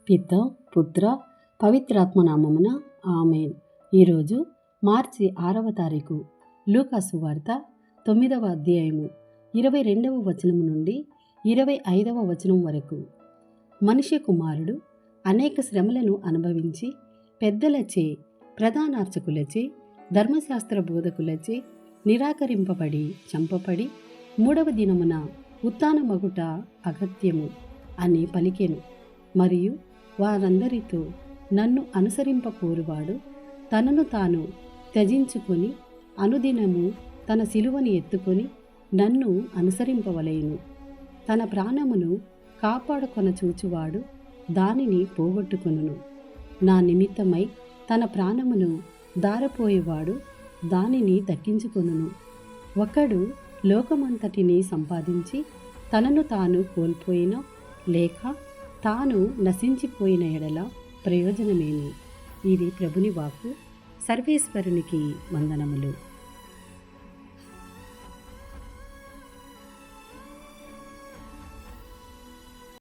పిత పుత్ర పవిత్రాత్మ నామమున ఆమేన్. ఈరోజు మార్చి 6వ తారీఖు. లూకా సువార్త 9వ అధ్యాయము 22వ వచనము నుండి 25వ వచనం వరకు. మనిషి కుమారుడు అనేక శ్రమలను అనుభవించి పెద్దలచే, ప్రధానార్చకులచే, ధర్మశాస్త్ర బోధకులచే నిరాకరింపబడి చంపబడి 3వ దినమున ఉత్థానమగుట అగత్యము అని పలికెను. మరియు వారందరితో, నన్ను అనుసరింపకోరువాడు తనను తాను త్యజించుకొని అనుదినము తన సిలువను ఎత్తుకొని నన్ను అనుసరింపవలెను. తన ప్రాణమును కాపాడుకొన చూచువాడు దానిని పోగొట్టుకొనును. నా నిమిత్తమై తన ప్రాణమును దారపోయేవాడు దానిని దక్కించుకొనును. ఒకడు లోకమంతటిని సంపాదించి తనను తాను కోల్పోయిన, లేక తాను నశించిపోయిన ఎడల ప్రయోజనమేమి? ఇది ప్రభుని వాక్కు. సర్వేశ్వరునికి వందనములు.